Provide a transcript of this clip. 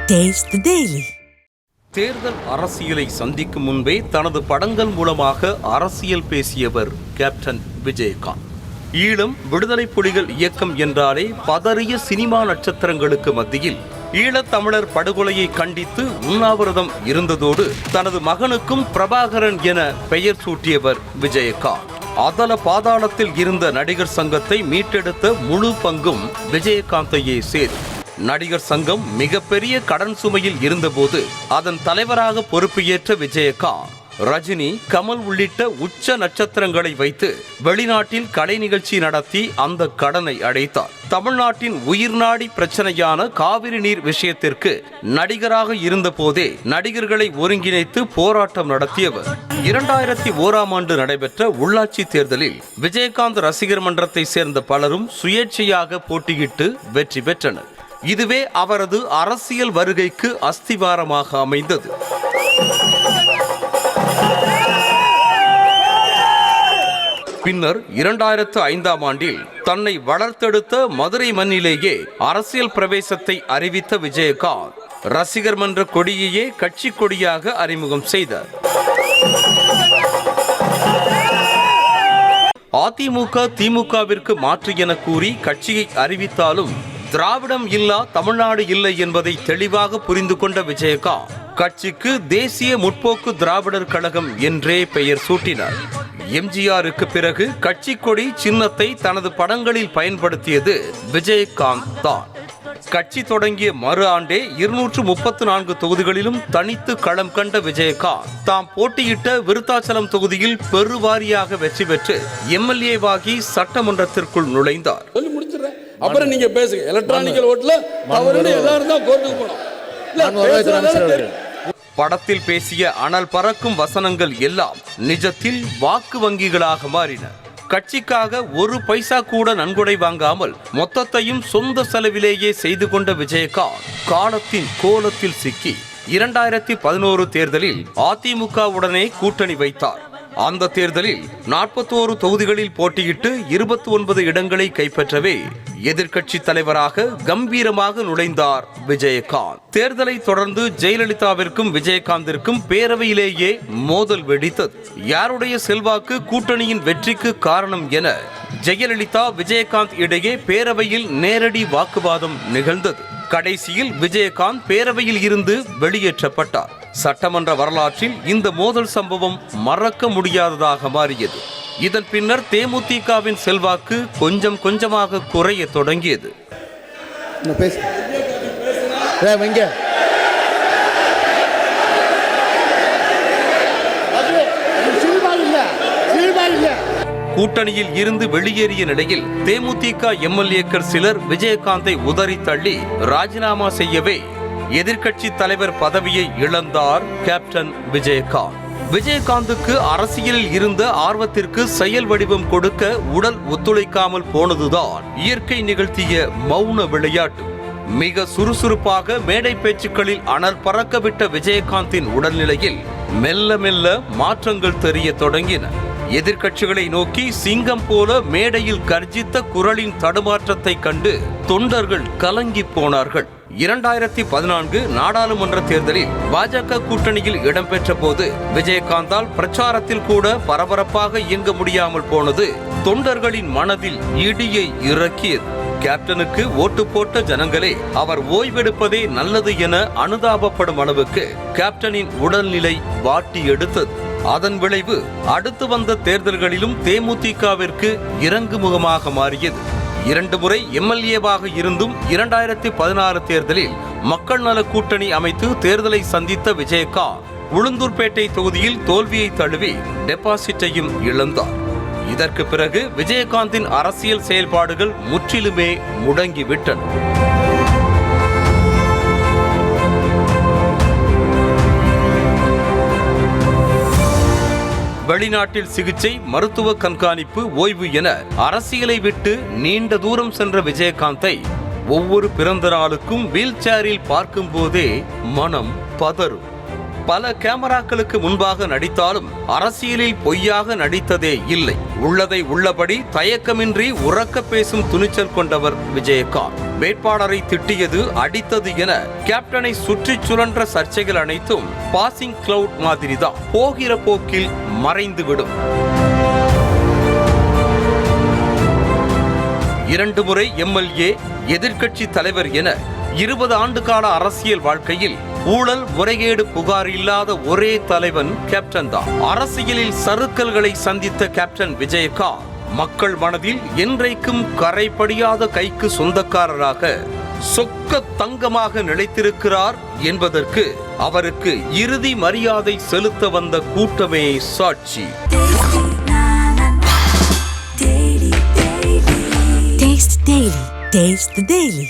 Taste the Daily. தேர்தல் அரசியலை சந்திக்கும் முன்பே தனது படங்கள் மூலமாக அரசியல் பேசியவர் கேப்டன் விஜயகாந்த். ஈழம் விடுதலை புலிகள் இயக்கம் என்றாலே பதறிய சினிமா நட்சத்திரங்களுக்கு மத்தியில் ஈழத்தமிழர் படுகொலையை கண்டித்து உண்ணாவிரதம் இருந்ததோடு தனது மகனுக்கும் பிரபாகரன் என பெயர் சூட்டியவர் விஜயகாந்த். அதல பாதாளத்தில் இருந்த நடிகர் சங்கத்தை மீட்டெடுத்த முழு பங்கும் விஜயகாந்தையே சேரும். நடிகர் சங்கம் மிகப்பெரிய கடன் சுமையில் இருந்தபோது அதன் தலைவராக பொறுப்பு ஏற்ற விஜயகாந்த் ரஜினி, கமல் உள்ளிட்ட உச்ச நட்சத்திரங்களை வைத்து வெளிநாட்டில் கலை நிகழ்ச்சி நடத்தி அந்த கடனை அடைத்தார். தமிழ்நாட்டின் உயிர்நாடி பிரச்சனையான காவிரி நீர் விஷயத்திற்கு நடிகராக இருந்த போதே நடிகர்களை ஒருங்கிணைத்து போராட்டம் நடத்தியவர். 2001 நடைபெற்ற உள்ளாட்சி தேர்தலில் விஜயகாந்த் ரசிகர் மன்றத்தை சேர்ந்த பலரும் சுயேட்சையாக போட்டியிட்டு வெற்றி பெற்றனர். இதுவே அவரது அரசியல் வருகைக்கு அஸ்திவாரமாக அமைந்தது. பின்னர் 2005 தன்னை வளர்த்தெடுத்த மதுரை மண்ணிலேயே அரசியல் பிரவேசத்தை அறிவித்த விஜயகாந்த் ரசிகர் மன்ற கொடியையே கட்சி கொடியாக அறிமுகம் செய்தார். அதிமுக திமுகவிற்கு மாற்று என கூறி கட்சியை அறிவித்தாலும் திராவிடம் இல்லா தமிழ்நாடு இல்லை என்பதை தெளிவாக புரிந்து கொண்ட விஜயகாந்த் கட்சிக்கு தேசிய முற்போக்கு திராவிடர் கழகம் என்றே பெயர் சூட்டினார். எம்ஜிஆருக்கு பிறகு கட்சி கொடி சின்னத்தை தனது படங்களில் பயன்படுத்தியது விஜயகாந்த் தான். கட்சி தொடங்கிய மறு ஆண்டே 234 தொகுதிகளிலும் தனித்து களம் கண்ட விஜயகாந்த் தாம் போட்டியிட்ட விருத்தாச்சலம் தொகுதியில் பெருவாரியாக வெற்றி பெற்று எம்எல்ஏவாகி சட்டமன்றத்திற்குள் நுழைந்தார். அப்புறம் நீங்க பேசுங்க. எலக்ட்ரானிக்கல் ஓட்ல தவறுன்னு எதா இருந்தா கோர்ட்டுக்கு போறோம். படத்தில் பேசிய அனல் பறக்கும் வசனங்கள் எல்லாம் நிஜத்தில் வாக்கு வங்கிகளாக மாறின. கட்சிக்காக ஒரு பைசா கூட நன்கொடை வாங்காமல் மொத்தத்தையும் சொந்த செலவிலேயே செய்து கொண்ட விஜயகாந்த் காலத்தின் கோலத்தில் சிக்கி 2011 தேர்தலில் அதிமுகவுடனே கூட்டணி வைத்தார். அந்த தேர்தலில் 41 தொகுதிகளில் போட்டியிட்டு 29 இடங்களை கைப்பற்றவே எதிர்க்கட்சி தலைவராக கம்பீரமாக நுழைந்தார் விஜயகாந்த். தேர்தலை தொடர்ந்து ஜெயலலிதாவிற்கும் விஜயகாந்திற்கும் பேரவையிலேயே மோதல் வெடித்தது. யாருடைய செல்வாக்கு கூட்டணியின் வெற்றிக்கு காரணம் என ஜெயலலிதா விஜயகாந்த் இடையே பேரவையில் நேரடி வாக்குவாதம் நிகழ்ந்தது. கடைசியில் விஜயகாந்த் பேரவையில் இருந்து வெளியேற்றப்பட்டார். சட்டமன்ற வரலாற்றில் இந்த மோதல் சம்பவம் மறக்க முடியாததாக மாறியது. இதன் பின்னர் தேமுதிகவின் செல்வாக்கு கொஞ்சம் கொஞ்சமாக குறைய தொடங்கியது. கூட்டணியில் இருந்து வெளியேறிய நிலையில் தேமுதிக எம்எல்ஏக்கள் சிலர் விஜயகாந்தை உதறி தள்ளி ராஜினாமா செய்யவே எதிர்க்கட்சி தலைவர் பதவியை இழந்தார் கேப்டன் விஜயகாந்த். விஜயகாந்துக்கு அரசியலில் இருந்த ஆர்வத்திற்கு செயல் வடிவம் கொடுக்க உடல் ஒத்துழைக்காமல் போனதுதான் இயற்கை நிகழ்த்திய மௌன விளையாட்டு. மிக சுறுசுறுப்பாக மேடை பேச்சுக்களில் அனல் பறக்கவிட்ட விஜயகாந்தின் உடல்நிலையில் மெல்ல மெல்ல மாற்றங்கள் தெரிய தொடங்கின. எதிர்க்கட்சிகளை நோக்கி சிங்கம் போல மேடையில் கர்ஜித்த குரலின் தடுமாற்றத்தை கண்டு தொண்டர்கள் கலங்கி போனார்கள். 2014 நாடாளுமன்ற தேர்தலில் பாஜக கூட்டணியில் இடம்பெற்ற போது விஜயகாந்தால் பிரச்சாரத்தில் கூட பரபரப்பாக இயங்க முடியாமல் போனது தொண்டர்களின் மனதில் இடியை இறக்கியது. கேப்டனுக்கு ஓட்டு போட்ட ஜனங்களே அவர் ஓய்வெடுப்பதே நல்லது என அனுதாபப்படும் அளவுக்கு கேப்டனின் உடல்நிலை வாட்டி எடுத்தது. அதன் விளைவு அடுத்து வந்த தேர்தல்களிலும் தேமுதிகவிற்கு இறங்கு முகமாக மாறியது. 2 முறை எம்எல்ஏவாக இருந்தும் 2016 தேர்தலில் மக்கள் நல கூட்டணி அமைத்து தேர்தலை சந்தித்த விஜயகாந்த் உளுந்தூர்பேட்டை தொகுதியில் தோல்வியை தழுவி டெபாசிட்டையும் இழந்தார். இதற்கு பிறகு விஜயகாந்தின் அரசியல் செயல்பாடுகள் முற்றிலுமே முடங்கிவிட்டன. வெளிநாட்டில் சிகிச்சை, மருத்துவ கண்காணிப்பு, ஓய்வு என அரசியலை விட்டு நீண்ட தூரம் சென்ற விஜயகாந்தை ஒவ்வொரு பிறந்த நாளுக்கும் வீல் சேரில் பார்க்கும் போதே மனம் பதறும். பல கேமராக்களுக்கு முன்பாக நடித்தாலும் அரசியலில் பொய்யாக நடித்ததே இல்லை. உள்ளதை உள்ளபடி தயக்கமின்றி உரக்க பேசும் துணிச்சல் கொண்டவர் விஜயகாந்த். வேட்பாளரை திட்டியது, அடித்தது என கேப்டனை சுற்றி சுழன்ற சர்ச்சைகள் அனைத்தும் பாசிங் கிளவுட் மாதிரிதான், போகிற போக்கில் மறைந்துவிடும். 2 முறை எம்எல்ஏ, எதிர்க்கட்சி தலைவர் என 20 ஆண்டு கால அரசியல் வாழ்க்கையில் ஊழல் முறைகேடு புகார் இல்லாத ஒரே தலைவன் கேப்டன் தான். அரசியலில் சறுக்கல்களை சந்தித்த கேப்டன் விஜயகாந்த் மக்கள் மனதில் என்றைக்கும் கரைபடியாத கைக்கு சொந்தக்காரராக சொக்க தங்கமாக நிலைத்திருக்கிறார் என்பதற்கு அவருக்கு இறுதி மரியாதை செலுத்த வந்த கூட்டமே சாட்சி. Taste the Daily.